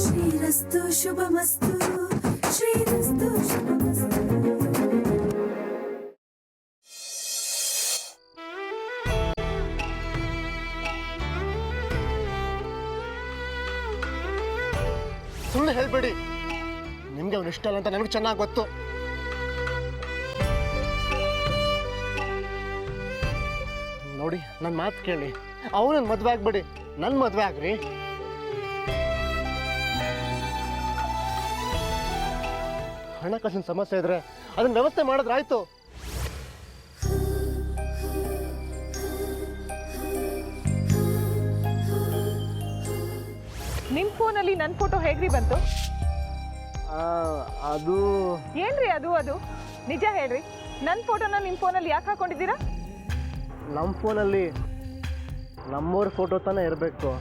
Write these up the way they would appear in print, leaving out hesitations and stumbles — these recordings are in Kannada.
ಶ್ರೀರಸ್ತು ಶುಭಮಸ್ತು ಶ್ರೀರಸ್ತು ಶುಭಮಸ್ತು. ಸುಳ್ಳು ಹೇಳ್ಬೇಡಿ, ನಿಮ್ಗೆ ಅವ್ನು ಇಷ್ಟ ಅಲ್ಲ ಅಂತ ನನಗೆ ಚೆನ್ನಾಗಿ ಗೊತ್ತು. ನೋಡಿ, ನನ್ನ ಮಾತು ಕೇಳಿ, ಅವನನ್ನ ಮದುವೆ ಆಗ್ಬೇಡಿ, ನನ್ನ ಮದುವೆ ಆಗ್ರಿ. ಹಣಕಾಸಿನ ಸಮಸ್ಯೆ ಇದ್ರೆ ಅದನ್ನ ವ್ಯವಸ್ಥೆ ಮಾಡಿದ್ರಾಯ್ತು. ನಿಮ್ಮ ಫೋನಲ್ಲಿ ನನ್ನ ಫೋಟೋ ಹೇಗ್ರಿ ಬಂತು? ಅದು ಏನ್ರಿ ಅದು ನಿಜ ಹೇಳ್ರಿ. ನನ್ನ ಫೋಟೋನ ನಿಮ್ಮ ಫೋನಲ್ಲಿ ಯಾಕೆ ಹಾಕೊಂಡಿದ್ದೀರಾ? ನಮ್ಮ ಫೋನಲ್ಲಿ ನಮ್ಮೂರ ಫೋಟೋ ತಾನೇ ಇರಬೇಕು.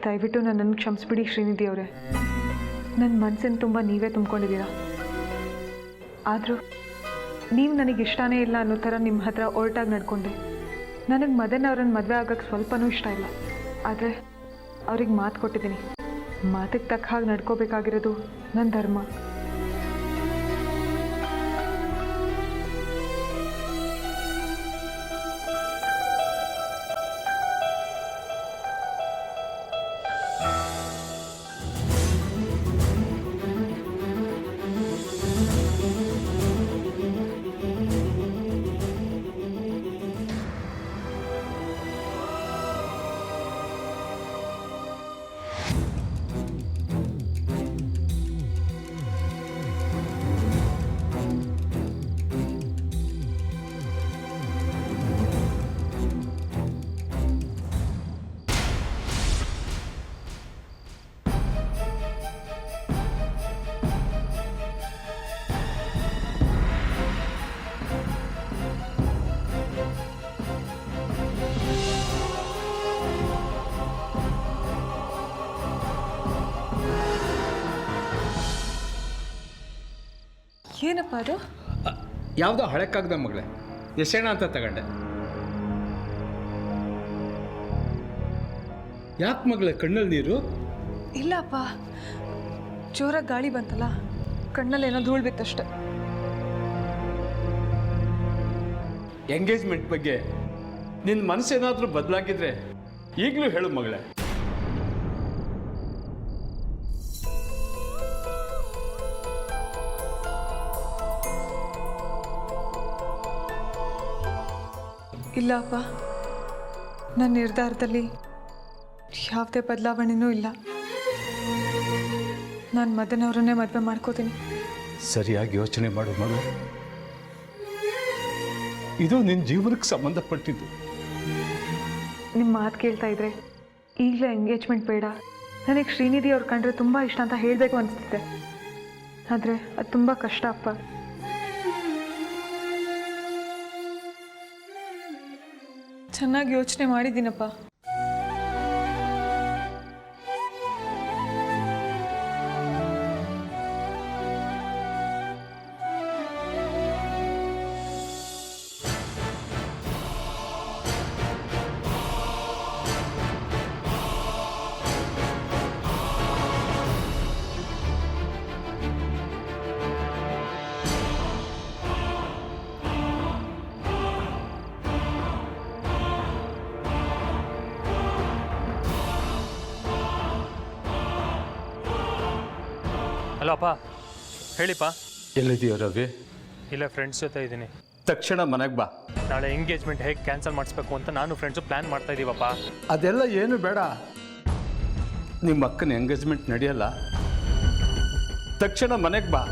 ದಯವಿಟ್ಟು ನನ್ನನ್ನು ಕ್ಷಮಿಸ್ಬಿಡಿ ಶ್ರೀನಿಧಿ ಅವರೇ. ನನ್ನ ಮನಸ್ಸಿನ ತುಂಬ ನೀವೇ ತುಂಬ್ಕೊಂಡಿದ್ದೀರಾ. ಆದರೂ ನೀವು ನನಗೆ ಇಷ್ಟನೇ ಇಲ್ಲ ಅನ್ನೋ ಥರ ನಿಮ್ಮ ಹತ್ರ ಒರಟಾಗಿ ನಡ್ಕೊಂಡೆ. ನನಗೆ ಮದನ್ ಅವ್ರನ್ನ ಮದುವೆ ಆಗೋಕ್ಕೆ ಸ್ವಲ್ಪನೂ ಇಷ್ಟ ಇಲ್ಲ. ಆದರೆ ಅವ್ರಿಗೆ ಮಾತು ಕೊಟ್ಟಿದ್ದೀನಿ. ಮಾತಿಗೆ ತಕ್ಕ ಹಾಗೆ ನಡ್ಕೋಬೇಕಾಗಿರೋದು ನನ್ನ ಧರ್ಮ. ಏನಪ್ಪ ಅದು? ಯಾವುದೋ ಹಳೆಕ್ಕಾಗ್ದ ಮಗಳೇ, ಎಸೆಣ ಅಂತ ತಗೊಂಡೆ. ಯಾಕೆ ಮಗಳೇ ಕಣ್ಣಲ್ಲಿ ನೀರು? ಇಲ್ಲಪ್ಪ, ಜೋರಾಗಿ ಗಾಳಿ ಬಂತಲ್ಲ, ಕಣ್ಣಲ್ಲಿ ಏನೋ ಧೂಳು ಬಿತ್ತಷ್ಟೆ. ಎಂಗೇಜ್ಮೆಂಟ್ ಬಗ್ಗೆ ನಿನ್ನ ಮನಸ್ಸೇನಾದರೂ ಬದಲಾಗಿದ್ರೆ ಈಗಲೂ ಹೇಳು ಮಗಳೇ. ಇಲ್ಲಪ್ಪ, ನನ್ನ ನಿರ್ಧಾರದಲ್ಲಿ ಯಾವುದೇ ಬದಲಾವಣೆನೂ ಇಲ್ಲ. ನಾನು ಮದನ್ ಅವರನ್ನೇ ಮದುವೆ ಮಾಡ್ಕೋತೀನಿ. ಸರಿಯಾಗಿ ಯೋಚನೆ ಮಾಡು ಮಗಳು, ಇದು ನಿನ್ನ ಜೀವನಕ್ಕೆ ಸಂಬಂಧಪಟ್ಟಿದ್ದು. ನಿಮ್ಮ ಮಾತು ಕೇಳ್ತಾ ಇದ್ರೆ ಈಗಲೇ ಎಂಗೇಜ್ಮೆಂಟ್ ಬೇಡ, ನನಗೆ ಶ್ರೀನಿಧಿ ಅವ್ರು ಕಂಡ್ರೆ ತುಂಬ ಇಷ್ಟ ಅಂತ ಹೇಳಬೇಕು ಅನಿಸ್ತಿದೆ. ಆದರೆ ಅದು ತುಂಬ ಕಷ್ಟ ಅಪ್ಪ. ಚೆನ್ನಾಗಿ ಯೋಚನೆ ಮಾಡಿದ್ದೀನಪ್ಪ. ಹಲೋ ಅಪ್ಪ, ಹೇಳಿಪ್ಪ. ಎಲ್ಲಿದೆಯೋ ರವಿ? ಇಲ್ಲ, ಫ್ರೆಂಡ್ಸ್ ಜೊತೆ ಇದ್ದೀನಿ. ತಕ್ಷಣ ಮನೆಗೆ ಬಾ. ನಾಳೆ ಎಂಗೇಜ್ಮೆಂಟ್ ಹೇಗೆ ಕ್ಯಾನ್ಸಲ್ ಮಾಡಿಸ್ಬೇಕು ಅಂತ ನಾನು ಫ್ರೆಂಡ್ಸು ಪ್ಲ್ಯಾನ್ ಮಾಡ್ತಾ ಇದ್ದೀವಪ್ಪ. ಅದೆಲ್ಲ ಏನು ಬೇಡ, ನಿಮ್ಮ ಅಕ್ಕನ ಎಂಗೇಜ್ಮೆಂಟ್ ನಡೆಯಲ್ಲ. ತಕ್ಷಣ ಮನೆಗೆ ಬಾ.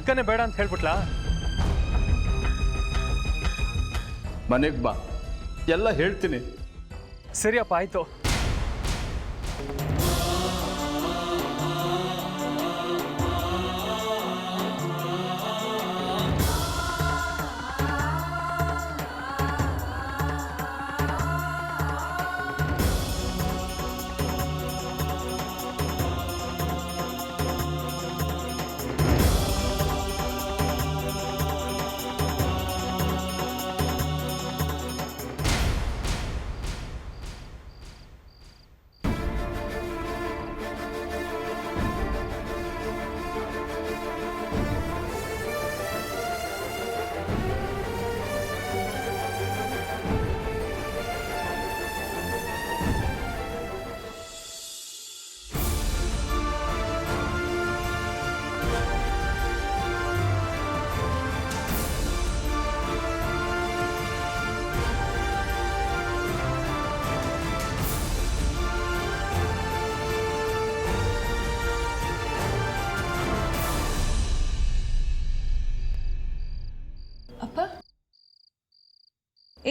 ಅಕ್ಕನೇ ಬೇಡ ಅಂತ ಹೇಳ್ಬಿಟ್ಲಾ? ಮನೆಗೆ ಬಾ, ಎಲ್ಲ ಹೇಳ್ತೀನಿ. ಸರಿಯಪ್ಪ, ಆಯಿತು.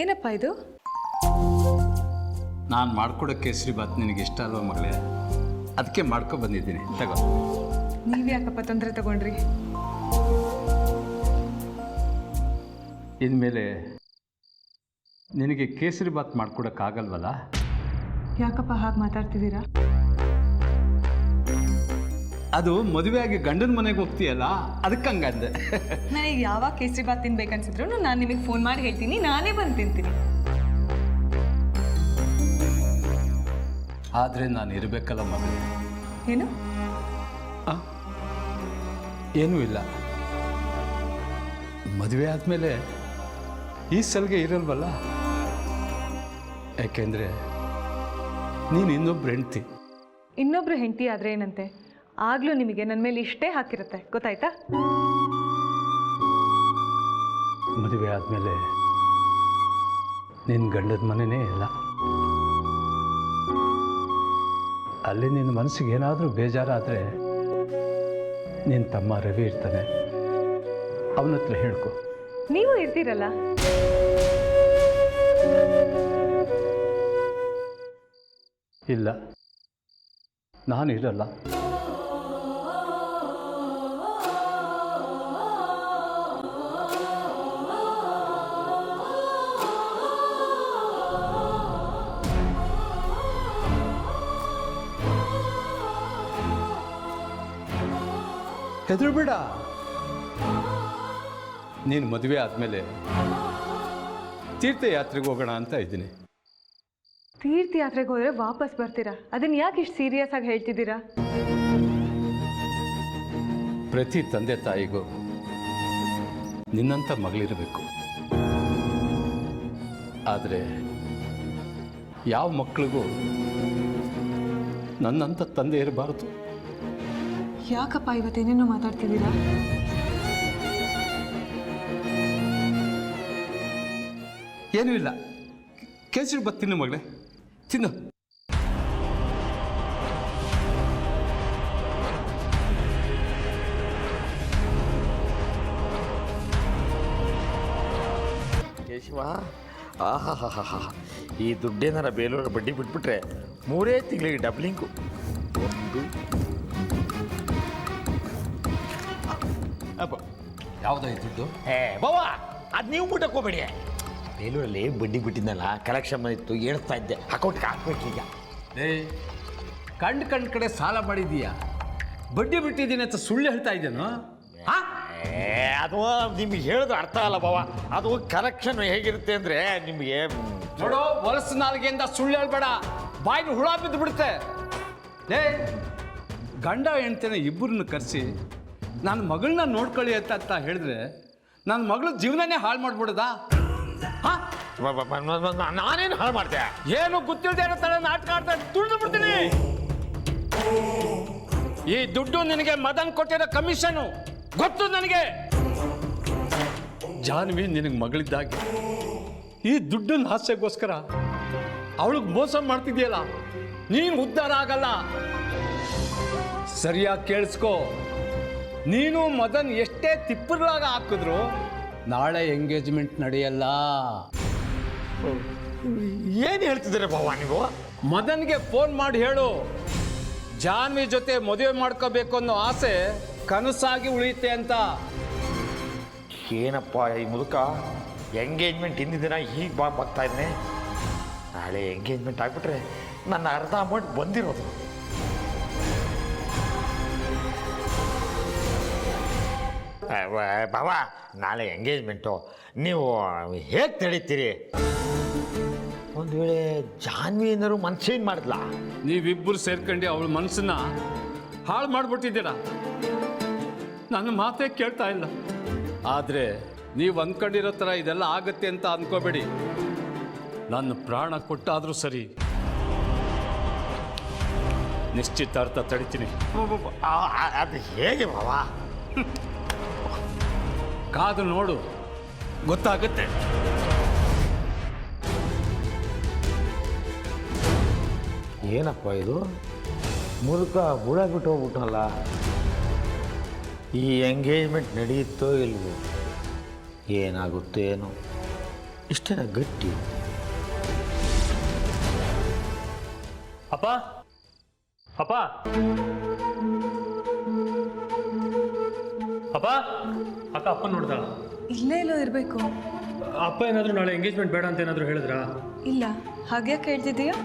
ಏನಪ್ಪ ಇದು? ನಾನು ಮಾಡ್ಕೊಡೋ ಕೇಸರಿ ಬಾತ್ ನಿನಗೆ ಇಷ್ಟ ಅಲ್ವಾ ಮಗಳೇ? ಅದಕ್ಕೆ ಮಾಡ್ಕೊ ಬಂದಿದ್ದೀನಿ, ತಗೋ. ನೀವು ಯಾಕಪ್ಪ ತೊಂದರೆ ತಗೊಂಡ್ರಿ? ಇನ್ಮೇಲೆ ನಿನಗೆ ಕೇಸರಿ ಬಾತ್ ಮಾಡ್ಕೊಡೋಕ್ಕಾಗಲ್ವಲ್ಲ? ಯಾಕಪ್ಪ ಹಾಗೆ ಮಾತಾಡ್ತಿದ್ದೀರಾ? ಅದು ಮದುವೆಯಾಗಿ ಗಂಡನ ಮನೆಗೆ ಹೋಗ್ತೀಯಲ್ಲ, ಅದಕ್ಕೆ ಹಂಗಂದೆ. ನನಗೆ ಯಾವಾಗ ಕೇಸರಿ ಬಾತ್ ತಿನ್ಬೇಕನ್ಸಿದ್ರು ನಾನು ನಿಮಗೆ ಫೋನ್ ಮಾಡಿ ಹೇಳ್ತೀನಿ, ನಾನೇ ಬಂದು ತಿಂತೀನಿ. ಆದರೆ ನಾನು ಇರಬೇಕಲ್ಲ ಮಗಳೇ. ಏನು? ಏನೂ ಇಲ್ಲ. ಮದುವೆ ಆದಮೇಲೆ ಈ ಸಲಿಗೆ ಇರಲ್ವಲ್ಲ, ಯಾಕೆಂದರೆ ನೀನು ಇನ್ನೊಬ್ರು ಹೆಂಡ್ತಿ. ಇನ್ನೊಬ್ರು ಹೆಂಡತಿ ಆದರೆ ಏನಂತೆ? ಆಗಲೂ ನಿಮಗೆ ನನ್ನ ಮೇಲೆ ಇಷ್ಟೇ ಹಾಕಿರುತ್ತೆ, ಗೊತ್ತಾಯ್ತಾ? ಮದುವೆ ಆದಮೇಲೆ ನಿನ್ನ ಗಂಡದ ಮನೆಯೇ ಇಲ್ಲ. ಅಲ್ಲಿ ನಿನ್ನ ಮನಸ್ಸಿಗೆ ಏನಾದರೂ ಬೇಜಾರಾದರೆ ನಿನ್ನ ತಮ್ಮ ರವಿ ಇರ್ತಾನೆ, ಅವನ ಹತ್ರ ಹೇಳ್ಕೊ. ನೀವು ಇರ್ತೀರಲ್ಲ. ಇಲ್ಲ, ನಾನು ಇರಲ್ಲ. ಹೆದರ್ಬೇಡ. ನೀನು ಮದುವೆ ಆದಮೇಲೆ ತೀರ್ಥಯಾತ್ರೆಗೆ ಹೋಗೋಣ ಅಂತ ಇದ್ದೀನಿ. ತೀರ್ಥಯಾತ್ರೆಗೆ ಹೋದರೆ ವಾಪಸ್ ಬರ್ತೀರಾ? ಅದನ್ನು ಯಾಕೆ ಇಷ್ಟು ಸೀರಿಯಸ್ ಆಗಿ ಹೇಳ್ತಿದ್ದೀರಾ? ಪ್ರತಿ ತಂದೆ ತಾಯಿಗೂ ನಿನ್ನಂಥ ಮಗಳಿರಬೇಕು. ಆದರೆ ಯಾವ ಮಕ್ಕಳಿಗೂ ನನ್ನಂಥ ತಂದೆ ಇರಬಾರದು. ಯಾಕಪ್ಪ ಇವತ್ತೇನೇನೋ ಮಾತಾಡ್ತಿದ್ದೀರಾ? ಏನೂ ಇಲ್ಲ. ಕೇಸರಿ ಬಾತ್ ತಿನ್ನು ಮಗಳೇ, ತಿನ್ನು. ಕೇಶವ, ಆಹಾ, ಈ ದುಡ್ಡೇನಾರ ಬೇಲೂರು ಬಡ್ಡಿ ಬಿಟ್ಬಿಟ್ರೆ 3 ತಿಂಗಳಿಗೆ ಡಬ್ಲಿಂಗು. ಯಾವುದೋ ದುಡ್ಡು? ಬಾವ, ಅದು ನೀವು ಮುಟ್ಟಕ್ಕೆ ಹೋಗ್ಬೇಡಿ. ಬೇಲೂರಲ್ಲಿ ಬಡ್ಡಿ ಬಿಟ್ಟಿದ್ನಲ್ಲ, ಕಲೆಕ್ಷನ್ ಬಂದಿತ್ತು, ಏಳಿಸ್ತಾ ಇದ್ದೆ, ಅಕೌಂಟ್ಗೆ ಹಾಕ್ಬೇಕೀಗ. ಕಂಡು ಕಡೆ ಸಾಲ ಮಾಡಿದೀಯಾ? ಬಡ್ಡಿ ಬಿಟ್ಟಿದ್ದೀನಿ ಅಂತ ಸುಳ್ಳು ಹೇಳ್ತಾ ಇದ್ದೇನು? ಅದು ನಿಮ್ಗೆ ಹೇಳಿದ್ರೆ ಅರ್ಥ ಅಲ್ಲ ಬಾವ. ಅದು ಕಲೆಕ್ಷನ್ ಹೇಗಿರುತ್ತೆ ಅಂದರೆ ನಿಮಗೆ ನೋಡೋ, ಹೊಲಸು ನಾಲ್ಗೆಯಿಂದ ಸುಳ್ಳು ಹೇಳ್ಬೇಡ, ಬಾಯಿಗೆ ಹುಳ ಬಿದ್ದು ಬಿಡುತ್ತೆ. ಗಂಡ ಹೆಂಡ್ತಿನ ಇಬ್ಬರನ್ನು ಕರೆಸಿ ನನ್ನ ಮಗಳನ್ನ ನೋಡ್ಕೊಳ್ಳಿ ಅಂತ ಹೇಳಿದ್ರೆ ನನ್ನ ಮಗಳ ಜೀವನನೇ ಹಾಳು ಮಾಡ್ಬಿಡೋದಾ? ನಾನೇನು ಹಾಳು ಮಾಡ್ದೆ? ಏನು ಗೊತ್ತಿಲ್ಲದೆ ಇರೋ ಥರ ನಾಟಕ ಆಡ್ತಾ ದುಡ್ಡು ಬಿಡ್ತೀನಿ. ಈ ದುಡ್ಡು ನಿನಗೆ ಮದನ್ ಕೊಟ್ಟಿರೋ ಕಮಿಷನು ಗೊತ್ತು ನನಗೆ. ಜಾನ್ವಿ ನಿನಗೆ ಮಗಳಿದ್ದಾಗೆ ಈ ದುಡ್ಡನ್ನ ಆಸೆಗೋಸ್ಕರ ಅವಳಿಗೆ ಮೋಸ ಮಾಡ್ತಿದ್ಯಲ್ಲ, ನೀನು ಉದ್ಧಾರ ಆಗಲ್ಲ. ಸರಿಯಾಗಿ ಕೇಳಿಸ್ಕೋ. ನೀನು ಮದನ್ ಎಷ್ಟೇ ತಿಪ್ಪರ್ಲಾಗ ಹಾಕಿದ್ರು ನಾಳೆ ಎಂಗೇಜ್ಮೆಂಟ್ ನಡೆಯಲ್ಲ. ಏನು ಹೇಳ್ತಿದ್ದೀರ ಬಾವ ನೀವು? ಮದನ್ಗೆ ಫೋನ್ ಮಾಡಿ ಹೇಳು, ಜಾನ್ವಿ ಜೊತೆ ಮದುವೆ ಮಾಡ್ಕೋಬೇಕು ಅನ್ನೋ ಆಸೆ ಕನಸಾಗಿ ಉಳಿಯುತ್ತೆ ಅಂತ. ಏನಪ್ಪ ಈ ಮುದುಕ, ಎಂಗೇಜ್ಮೆಂಟ್ ಹಿಂದಿನ ದಿನ ಹೀಗೆ ಬಾಗ್ತಾ ಇದ್ದಾನೆ. ನಾಳೆ ಎಂಗೇಜ್ಮೆಂಟ್ ಆಗಿಬಿಟ್ರೆ ನನ್ನ ಅರ್ಧ ಅಮೌಂಟ್ ಬಂದಿರೋದು. ಬಾವ, ನಾಳೆ ಎಂಗೇಜ್ಮೆಂಟು ನೀವು ಹೇಗೆ ತಡೀತೀರಿ? ಒಂದು ವೇಳೆ ಜಾನ್ವಿ ಏನಾದ್ರು ಮನ್ಸೇನು ಮಾಡಿದ್ಲಾ? ನೀವಿಬ್ಬರು ಸೇರ್ಕೊಂಡು ಅವಳ ಮನಸ್ಸನ್ನ ಹಾಳು ಮಾಡಿಬಿಟ್ಟಿದ್ದೀರಾ. ನನ್ನ ಮಾತೇ ಕೇಳ್ತಾ ಇಲ್ಲ. ಆದರೆ ನೀವು ಅಂದ್ಕೊಂಡಿರೋ ಥರ ಇದೆಲ್ಲ ಆಗತ್ತೆ ಅಂತ ಅಂದ್ಕೋಬೇಡಿ. ನನ್ನ ಪ್ರಾಣ ಕೊಟ್ಟಾದರೂ ಸರಿ, ನಿಶ್ಚಿತಾರ್ಥ ತಡಿತೀನಿ. ಅದು ಹೇಗೆ ಬಾವ? ಕಾದು ನೋಡು, ಗೊತ್ತಾಗುತ್ತೆ. ಏನಪ್ಪ ಇದು? ಮುದುಕ ಬಿಟ್ಟು ಹೋಗ್ಬಿಟ್ಟಲ್ಲ. ಈ ಎಂಗೇಜ್ಮೆಂಟ್ ನಡೆಯುತ್ತೋ ಇಲ್ವೋ, ಏನಾಗುತ್ತೋ ಏನೋ. ಇಷ್ಟೇನ ಗಟ್ಟಿ? ಅಪ್ಪ ಅಪ್ಪ ಅಪ್ಪ ಅಕ್ಕ ಅಪ್ಪ ನೋಡ್ದ? ಇಲ್ಲೇ ಎಲ್ಲೋ ಇರಬೇಕು. ಅಪ್ಪ ಏನಾದರೂ ನಾಳೆ ಎಂಗೇಜ್ಮೆಂಟ್ ಬೇಡ ಅಂತ ಏನಾದರೂ ಹೇಳಿದ್ರಾ? ಇಲ್ಲ, ಹಾಗೆ ಕೇಳ್ತಿದ್ದೀಯಾ?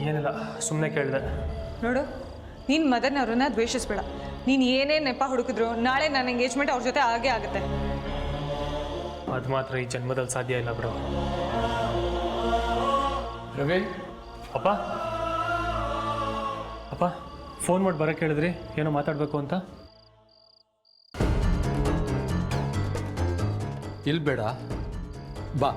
ಏನಿಲ್ಲ, ಸುಮ್ಮನೆ ಕೇಳಿದೆ. ನೋಡು, ನೀನು ಮದರ್ನವ್ರನ್ನ ದ್ವೇಷಿಸ್ಬೇಡ. ನೀನು ಏನೇ ನೆಪ ಹುಡುಕಿದ್ರು ನಾಳೆ ನನ್ನ ಎಂಗೇಜ್ಮೆಂಟ್ ಅವ್ರ ಜೊತೆ ಆಗೇ ಆಗುತ್ತೆ. ಅದು ಮಾತ್ರ ಈ ಜನ್ಮದಲ್ಲಿ ಸಾಧ್ಯ ಇಲ್ಲ ಬ್ರೋ. ರವಿ, ಅಪ್ಪ ಅಪ್ಪ ಫೋನ್ ಮಾಡಿ ಬರೋಕ್ಕೆ ಹೇಳಿದ್ರಿ, ಏನೋ ಮಾತಾಡಬೇಕು ಅಂತ. ಇಲ್ಲಿ ಬೇಡ, ಬಾ.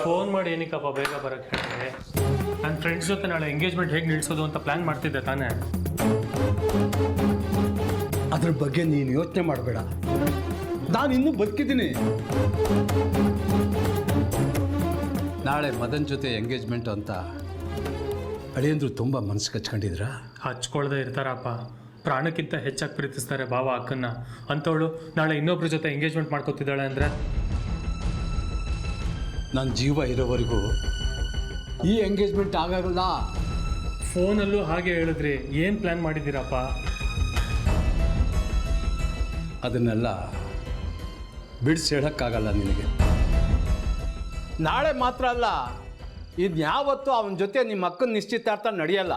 ಫೋನ್ ಮಾಡಿ ಏನಕ್ಕಪ್ಪ ಬೇಗ ಬರೋಕ್ಕೆ ಹೇಳಿದ್ರೆ? ನನ್ನ ಫ್ರೆಂಡ್ಸ್ ಜೊತೆ ನಾಳೆ ಎಂಗೇಜ್ಮೆಂಟ್ ಹೇಗೆ ನಿಲ್ಲಿಸೋದು ಅಂತ ಪ್ಲ್ಯಾನ್ ಮಾಡ್ತಿದ್ದೆ ತಾನೇ. ಅದ್ರ ಬಗ್ಗೆ ನೀನು ಯೋಚನೆ ಮಾಡಬೇಡ, ನಾನು ಇನ್ನೂ ಬದುಕಿದ್ದೀನಿ. ನಾಳೆ ಮದನ್ ಜೊತೆ ಎಂಗೇಜ್ಮೆಂಟ್ ಅಂತ ಅಳಿಯಂದ್ರು ತುಂಬ ಮನಸ್ಸು ಕಚ್ಕೊಂಡಿದ್ರಾ? ಹಚ್ಕೊಳ್ದೆ ಇರ್ತಾರಪ್ಪ. ಪ್ರಾಣಕ್ಕಿಂತ ಹೆಚ್ಚಾಗಿ ಪ್ರೀತಿಸ್ತಾರೆ ಭಾವ ಅಕ್ಕನ್ನ. ಅಂಥವಳು ನಾಳೆ ಇನ್ನೊಬ್ರ ಜೊತೆ ಎಂಗೇಜ್ಮೆಂಟ್ ಮಾಡ್ಕೊತಿದ್ದಾಳೆ ಅಂದರೆ ನನ್ನ ಜೀವ ಇರೋವರೆಗೂ ಈ ಎಂಗೇಜ್ಮೆಂಟ್ ಆಗಾಗಲ್ಲ. ಫೋನಲ್ಲೂ ಹಾಗೆ ಹೇಳಿದ್ರಿ, ಏನು ಪ್ಲ್ಯಾನ್ ಮಾಡಿದ್ದೀರಪ್ಪ? ಅದನ್ನೆಲ್ಲ ಬಿಡಿಸಿ ಹೇಳೋಕ್ಕಾಗಲ್ಲ ನಿನಗೆ. ನಾಳೆ ಮಾತ್ರ ಅಲ್ಲ, ಇನ್ಯಾವತ್ತೂ ಅವನ ಜೊತೆ ನಿಮ್ಮ ಅಕ್ಕನ ನಿಶ್ಚಿತಾರ್ಥ ನಡೆಯಲ್ಲ.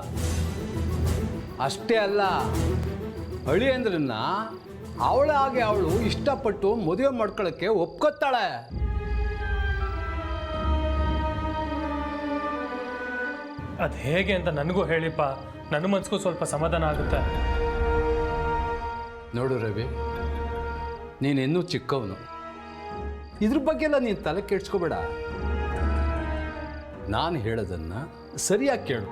ಅಷ್ಟೇ ಅಲ್ಲ, ಅಳಿಯಂದ್ರನ್ನ ಅವಳ ಹಾಗೆ ಅವಳು ಇಷ್ಟಪಟ್ಟು ಮದುವೆ ಮಾಡ್ಕೊಳ್ಳೋಕ್ಕೆ ಒಪ್ಕೊತಾಳೆ. ಅದು ಹೇಗೆ ಅಂತ ನನಗೂ ಹೇಳಿಪ್ಪ, ನನ್ನ ಮನಸ್ಸಿಗೂ ಸ್ವಲ್ಪ ಸಮಾಧಾನ ಆಗುತ್ತೆ. ನೋಡು ರವಿ, ನೀನಿನ್ನೂ ಚಿಕ್ಕವನು, ಇದ್ರ ಬಗ್ಗೆ ಎಲ್ಲ ನೀನು ತಲೆ ಕೆಡ್ಸ್ಕೋಬೇಡ. ನಾನು ಹೇಳೋದನ್ನು ಸರಿಯಾಗಿ ಕೇಳು.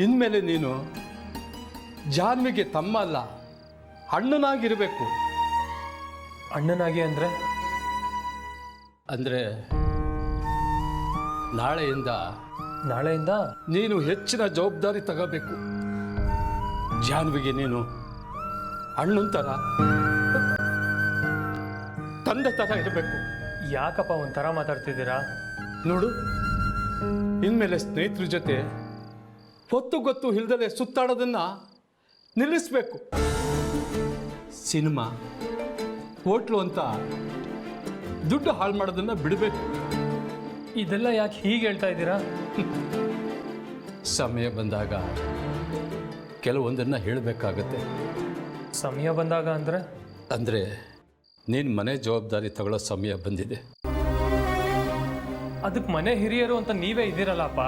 ಇನ್ಮೇಲೆ ನೀನು ಜಾನ್ವಿಗೆ ತಮ್ಮ ಅಲ್ಲ, ಅಣ್ಣನಾಗಿರಬೇಕು. ಅಣ್ಣನಾಗಿ ಅಂದರೆ? ಅಂದರೆ ನಾಳೆಯಿಂದ ನೀನು ಹೆಚ್ಚಿನ ಜವಾಬ್ದಾರಿ ತಗೋಬೇಕು. ಜಾನ್ವಿಗೆ ನೀನು ಅಣ್ಣನ ಥರ, ತಂದೆ ಥರ ಇರಬೇಕು. ಯಾಕಪ್ಪ ಒಂಥರ ಮಾತಾಡ್ತಿದ್ದೀರಾ? ನೋಡು, ಇನ್ಮೇಲೆ ಸ್ನೇಹಿತರ ಜೊತೆ ಹೊತ್ತು ಗೊತ್ತು ಇಲ್ದಲೆ ಸುತ್ತಾಡೋದನ್ನ ನಿಲ್ಲಿಸ್ಬೇಕು. ಸಿನಿಮಾ, ಹೋಟ್ಲು ಅಂತ ದುಡ್ಡು ಹಾಳು ಮಾಡೋದನ್ನ ಬಿಡಬೇಕು. ಇದೆಲ್ಲ ಯಾಕೆ ಹೀಗೆ ಹೇಳ್ತಾ ಇದ್ದೀರಾ? ಸಮಯ ಬಂದಾಗ ಕೆಲವೊಂದನ್ನು ಹೇಳಬೇಕಾಗತ್ತೆ. ಸಮಯ ಬಂದಾಗ ಅಂದರೆ ನೀನು ಮನೆ ಜವಾಬ್ದಾರಿ ತಗೊಳ್ಳೋ ಸಮಯ ಬಂದಿದೆ. ಅದಕ್ಕೆ ಮನೆ ಹಿರಿಯರು ಅಂತ ನೀವೇ ಇದ್ದೀರಲ್ಲಪ್ಪ.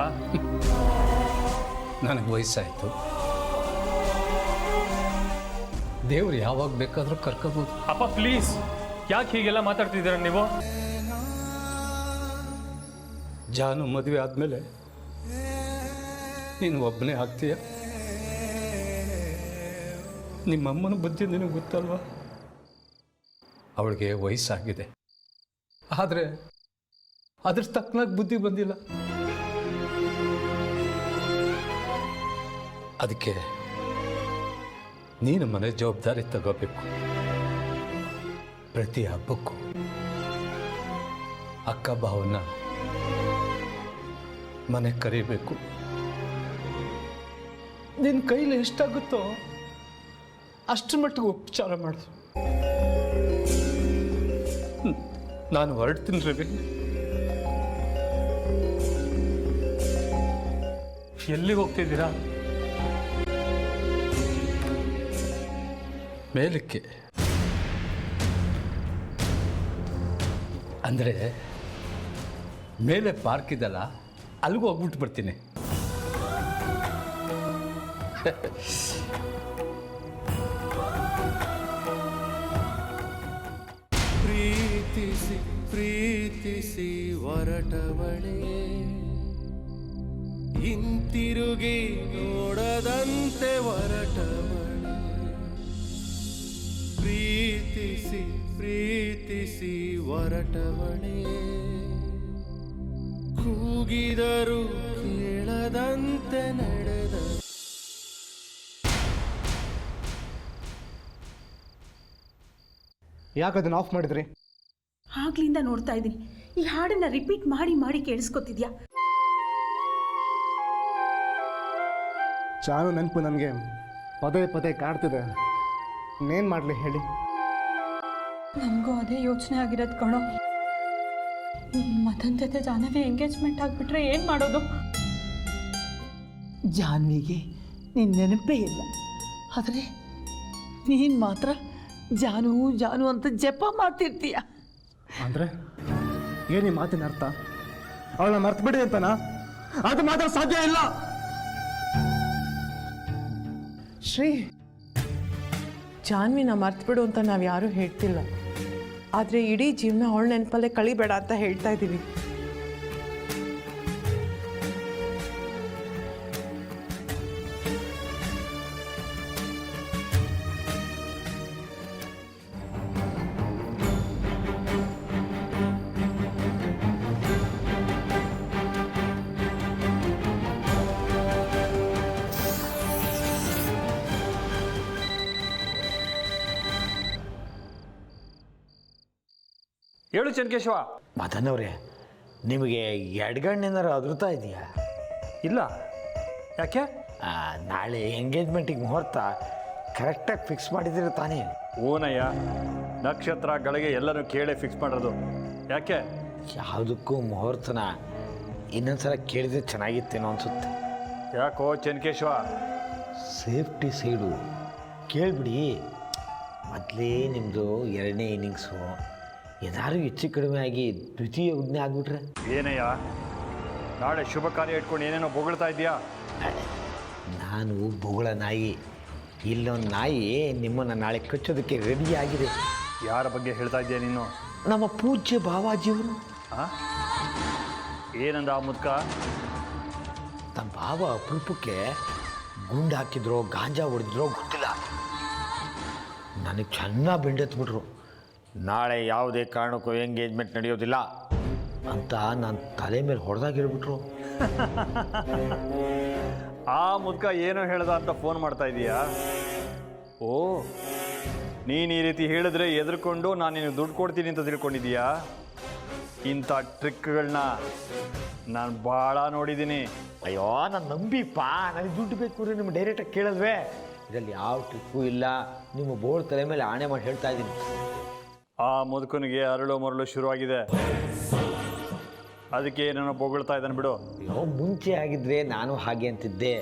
ನನಗೆ ವಯಸ್ಸಾಯಿತು, ದೇವ್ರು ಯಾವಾಗ ಬೇಕಾದರೂ ಕರ್ಕೋಬೋದು. ಅಪ್ಪ ಪ್ಲೀಸ್, ಯಾಕೆ ಹೀಗೆಲ್ಲ ಮಾತಾಡ್ತಿದ್ದೀರಾ ನೀವು? ಜಾನು ಮದುವೆ ಆದಮೇಲೆ ನೀನು ಒಬ್ಬನೇ ಆಗ್ತೀಯ. ನಿಮ್ಮಮ್ಮನ ಬುದ್ಧಿ ನಿನಗೆ ಗೊತ್ತಲ್ವಾ? ಅವಳಿಗೆ ವಯಸ್ಸಾಗಿದೆ, ಆದರೆ ಅದ್ರ ತಕ್ಕನಾಗಿ ಬುದ್ಧಿ ಬಂದಿಲ್ಲ. ಅದಕ್ಕೆ ನೀನು ಮನೆ ಜವಾಬ್ದಾರಿ ತಗೋಬೇಕು. ಪ್ರತಿ ಹಬ್ಬಕ್ಕೂ ಅಕ್ಕ ಭಾವನ ಮನೆ ಕರಿಬೇಕು. ನಿನ್ನ ಕೈಲಿ ಎಷ್ಟಾಗುತ್ತೋ ಅಷ್ಟರ ಮಟ್ಟಿಗೆ ಉಪಚಾರ ಮಾಡು. ನಾನು ಹೊರಡ್ತೀನಿ ರವಿ. ಎಲ್ಲಿಗೆ ಹೋಗ್ತಿದ್ದೀರಾ? ಮೇಲಕ್ಕೆ. ಅಂದರೆ ಮೇಲೆ ಪಾರ್ಕ್ ಇದಲ್ಲ, ಅಲ್ಲಿಗೂ ಹೋಗ್ಬಿಟ್ಟು ಬರ್ತೀನಿ. ಪ್ರೀತಿಸಿ ಪ್ರೀತಿಸಿ ಹೊರಟವಳೆ, ಹಿಂತಿರುಗಿ ನೋಡದಂತೆ ಹೊರಟವಳೆ. ಪ್ರೀತಿಸಿ ಪ್ರೀತಿಸಿ ಹೊರಟವಳೆ, ಕೂಗಿದರು ಕೇಳ ನೋಡದಂತೆ ನಡೆದ ಯಾಕೆ ಅದನ್ನ ಆಫ್ ಮಾಡಿದ್ರಿ? ಆಗ್ಲಿಂದ ನೋಡ್ತಾ ಇದ್ದೀನಿ. ಈ ಹಾಡನ್ನ ರಿಪೀಟ್ ಮಾಡಿ ಮಾಡಿ ಕೇಳಿಸ್ಕೊತಿದ್ಯಾ? ಚಾನು ನೆನಪು ನನಗೆ ಪದೇ ಪದೇ ಕಾಡ್ತಿದೆ. ಇನ್ನೇನು ಮಾಡಲಿ ಹೇಳಿ? ನನಗೂ ಅದೇ ಯೋಚನೆ ಆಗಿರೋದು ಕಣೋ. ಮದನ್ ಜೊತೆ ಜಾಹ್ನವಿ ಎಂಗೇಜ್ಮೆಂಟ್ ಆಗಿಬಿಟ್ರೆ ಏನು ಮಾಡೋದು? ಜಾನ್ವಿಗೆ ನಿನ್ನ ನೆನಪೇ ಇಲ್ಲ, ಆದರೆ ನೀನು ಮಾತ್ರ ಜಾನು ಜಾನು ಅಂತ ಜಪ ಮಾಡ್ತಿರ್ತೀಯ. ಅಂದರೆ ಏನು ಮಾತಿನ ಅರ್ಥ? ಅವಳನ್ನ ಮರ್ತ್ಬಿಡಿ ಅಂತನಾ? ಅದು ಮಾತ್ರ ಸಾಧ್ಯ ಇಲ್ಲ. ಶ್ರೀ, ಜಾನ್ವಿನ ಮರ್ತ್ಬಿಡು ಅಂತ ನಾವು ಯಾರೂ ಹೇಳ್ತಿಲ್ಲ, ಆದರೆ ಇಡೀ ಜೀವನ ಅವಳ ನೆನಪಲ್ಲೇ ಕಳಿಬೇಡ ಅಂತ ಹೇಳ್ತಾ ಇದ್ದೀವಿ. ಹೇಳು ಚೆನ್ನಕೇಶವ. ಮದನ್ ಅವರೇ, ನಿಮಗೆ ಎಡಗಣ್ಣೇನಾರು ಅದುರ್ತಾ ಇದೆಯಾ? ಇಲ್ಲ, ಯಾಕೆ? ನಾಳೆ ಎಂಗೇಜ್ಮೆಂಟಿಗೆ ಮುಹೂರ್ತ ಕರೆಕ್ಟಾಗಿ ಫಿಕ್ಸ್ ಮಾಡಿದ್ದೀರ ತಾನೇ? ಓನಯ್ಯ, ನಕ್ಷತ್ರಗಳಿಗೆ ಎಲ್ಲನೂ ಕೇಳೇ ಫಿಕ್ಸ್ ಮಾಡೋದು. ಯಾಕೆ? ಯಾವುದಕ್ಕೂ ಮುಹೂರ್ತನ ಇನ್ನೊಂದ್ಸಲ ಕೇಳಿದ್ರೆ ಚೆನ್ನಾಗಿತ್ತೇನೋ ಅನಿಸುತ್ತೆ. ಯಾಕೋ ಚೆನ್ನಕೇಶವ? Safety side ಕೇಳಿಬಿಡಿ. ಮೊದಲೇ ನಿಮ್ಮದು 2ನೇ ಇನ್ನಿಂಗ್ಸು, ಏನಾದ್ರು ಹೆಚ್ಚು ಕಡಿಮೆ ಆಗಿ ದ್ವಿತೀಯ ಉಜ್ಞೆ ಆಗಿಬಿಟ್ರೆ? ಏನಯ್ಯ, ನಾಳೆ ಶುಭ ಕಾರ್ಯ ಇಟ್ಕೊಂಡು ಏನೇನೋ ಬೊಗಳ್ತಾ ಇದೆಯಾ? ನಾನು ಬೊಗಳ ನಾಯಿ. ಇಲ್ಲೊಂದು ನಾಯಿ ನಿಮ್ಮನ್ನು ನಾಳೆ ಕಚ್ಚೋದಕ್ಕೆ ರೆಡಿ ಆಗಿದೆ. ಯಾರ ಬಗ್ಗೆ ಹೇಳ್ತಾ ಇದೆಯಾ ನೀನು? ನಮ್ಮ ಪೂಜ್ಯ ಬಾವಾಜಿಯವರು. ಏನಂದ ಆ ಮುದ್ಕ? ನಮ್ಮ ಬಾವ ಅಪರೂಪಕ್ಕೆ ಗುಂಡು ಹಾಕಿದ್ರೋ ಗಾಂಜಾ ಹೊಡೆದಿದ್ರೋ ಗೊತ್ತಿಲ್ಲ, ನನಗೆ ಚೆನ್ನಾಗಿ ಬೆಂಡೆತ್ಬಿಟ್ರು. ನಾಳೆ ಯಾವುದೇ ಕಾರಣಕ್ಕೂ ಎಂಗೇಜ್ಮೆಂಟ್ ನಡೆಯೋದಿಲ್ಲ ಅಂತ ನಾನು ತಲೆ ಮೇಲೆ ಹೊಡೆದಾಗಿರ್ಬಿಟ್ರು. ಆ ಮುದ್ಕ ಏನೋ ಹೇಳ್ದ ಅಂತ ಫೋನ್ ಮಾಡ್ತಾ ಇದೀಯಾ? ಓ, ನೀನು ಈ ರೀತಿ ಹೇಳಿದ್ರೆ ಎದುರ್ಕೊಂಡು ನಾನು ನಿನಗೆ ದುಡ್ಡು ಕೊಡ್ತೀನಿ ಅಂತ ತಿಳ್ಕೊಂಡಿದ್ದೀಯಾ? ಇಂಥ ಟ್ರಿಕ್ಗಳನ್ನ ನಾನು ಭಾಳ ನೋಡಿದ್ದೀನಿ. ಅಯ್ಯೋ, ನಾನು ನಂಬಿಪ್ಪ, ನನಗೆ ದುಡ್ಡು ಬೇಕು ಅಂದರೆ ನಿಮ್ಮ ಡೈರೆಕ್ಟಾಗಿ ಕೇಳಲ್ವೇ? ಇದರಲ್ಲಿ ಯಾವ ಟ್ರಿಕ್ಕೂ ಇಲ್ಲ, ನಿಮ್ಮ ಬೋರ್ಡ್ ತಲೆ ಮೇಲೆ ಆಣೆ ಮಾಡಿ ಹೇಳ್ತಾ ಇದ್ದೀನಿ. ಆ ಮುದುಕನಿಗೆ ಅರಳು ಮರಳು ಶುರುವಾಗಿದೆ, ಅದಕ್ಕೆ ಏನೇನೋ ಬೊಗಳ್ತಾ ಇದ್ದಾನೆ ಬಿಡು. ಅಯ್ಯೋ, ಮುಂಚೆ ಆಗಿದ್ರೆ ನಾನು ಹಾಗೆ ಅಂತಿದ್ದೆ,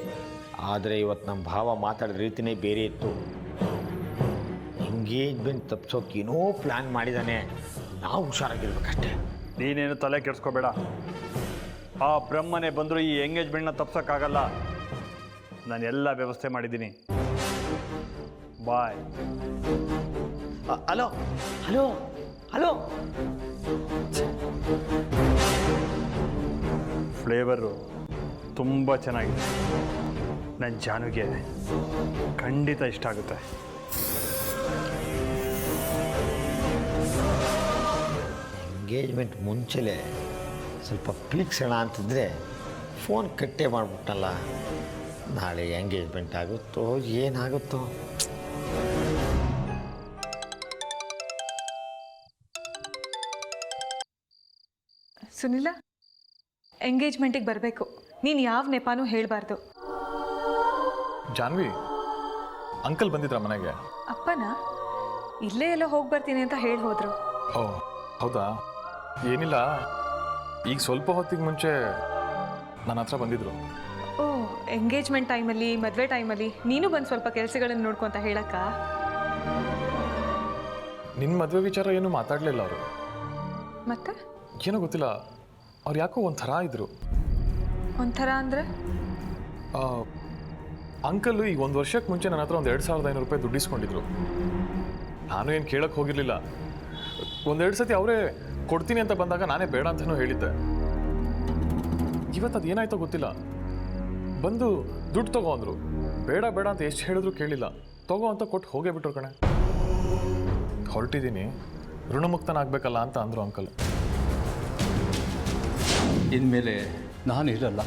ಆದರೆ ಇವತ್ತು ನಮ್ಮ ಭಾವ ಮಾತಾಡಿದ ರೀತಿನೇ ಬೇರೆ ಇತ್ತು. ಎಂಗೇಜ್ಮೆಂಟ್ ತಪ್ಪಿಸೋಕೆ ಏನೋ ಪ್ಲ್ಯಾನ್ ಮಾಡಿದ್ದಾನೆ, ನಾವು ಹುಷಾರಾಗಿರ್ಬೇಕಷ್ಟೇ. ನೀನೇನು ತಲೆ ಕೆಡಿಸ್ಕೋಬೇಡ. ಆ ಬ್ರಹ್ಮನೇ ಬಂದರೂ ಈ ಎಂಗೇಜ್ಮೆಂಟ್ನ ತಪ್ಸೋಕ್ಕಾಗಲ್ಲ. ನಾನು ಎಲ್ಲ ವ್ಯವಸ್ಥೆ ಮಾಡಿದ್ದೀನಿ. Bye. Hello hello hello. Flavour ತುಂಬ ಚೆನ್ನಾಗಿದೆ. ನನ್ನ ಜಾನುಗೆ ಖಂಡಿತ ಇಷ್ಟ ಆಗುತ್ತೆ. ಎಂಗೇಜ್ಮೆಂಟ್ ಮುಂಚೆಲೇ ಸ್ವಲ್ಪ ಪೀಕ್ಸೋಣ ಅಂತಿದ್ರೆ ಫೋನ್ ಕಟ್ಟೆ ಮಾಡಿಬಿಟ್ಟಲ್ಲ. ನಾಳೆ ಎಂಗೇಜ್ಮೆಂಟ್ ಆಗುತ್ತೋ ಏನಾಗುತ್ತೋ. ಸುನಿಲ, ಎಂಗೇಜ್ಮೆಂಟಿಗೆ ಬರಬೇಕು. ನೀನು ಯಾವ ನೆಪಾನೂ ಹೇಳಬಾರ್ದು. ಜಾನ್ವಿ, ಅಂಕಲ್ ಬಂದಿದ್ರ ಮನೆಗೆ? ಅಪ್ಪನ ಇಲ್ಲೇ ಎಲ್ಲೋ ಹೋಗಿ ಬರ್ತೀನಿ ಅಂತ ಹೇಳಿ ಹೋದ್ರು. ಓ ಹೌದಾ? ಏನಿಲ್ಲ, ಈಗ ಸ್ವಲ್ಪ ಹೊತ್ತಿಗೆ ಮುಂಚೆ ನನ್ನ ಹತ್ರ ಬಂದಿದ್ರು. ಓ, ಎಂಗೇಜ್ಮೆಂಟ್ ಟೈಮಲ್ಲಿ, ಮದುವೆ ಟೈಮಲ್ಲಿ ನೀನು ಬಂದು ಸ್ವಲ್ಪ ಕೆಲಸಗಳನ್ನು ನೋಡ್ಕೊತ ಹೇಳಕ್ಕ? ನಿನ್ನ ಮದುವೆ ವಿಚಾರ ಏನು ಮಾತಾಡಲಿಲ್ಲ ಅವರು. ಮತ್ತೆ ಏನೋ ಗೊತ್ತಿಲ್ಲ, ಅವ್ರು ಯಾಕೋ ಒಂಥರ ಇದ್ರು. ಒಂಥರ ಅಂದರೆ? ಅಂಕಲ್ ಈಗ 1 ವರ್ಷಕ್ಕೆ ಮುಂಚೆ ನನ್ನ ಹತ್ರ ಒಂದು 2500 ರೂಪಾಯಿ ದುಡ್ಡು ಇಸ್ಕೊಂಡಿದ್ರು. ನಾನು ಏನು ಕೇಳಕ್ಕೆ ಹೋಗಿರಲಿಲ್ಲ. 1-2 ಸತಿ ಅವರೇ ಕೊಡ್ತೀನಿ ಅಂತ ಬಂದಾಗ ನಾನೇ ಬೇಡ ಅಂತಲೂ ಹೇಳಿದ್ದೆ. ಇವತ್ತು ಅದು ಏನಾಯ್ತೋ ಗೊತ್ತಿಲ್ಲ, ಬಂದು ದುಡ್ಡು ತಗೋ ಅಂದರು. ಬೇಡ ಬೇಡ ಅಂತ ಎಷ್ಟು ಹೇಳಿದ್ರು ಕೇಳಿಲ್ಲ, ತಗೋ ಅಂತ ಕೊಟ್ಟು ಹೋಗೇ ಬಿಟ್ರು ಕಣೆ. ಹೊರಟಿದ್ದೀನಿ, ಋಣಮುಕ್ತನಾಗಬೇಕಲ್ಲ ಅಂತ ಅಂದರು ಅಂಕಲ್. ಇನ್ಮೇಲೆ ನಾನು ಇರಲ್ಲ.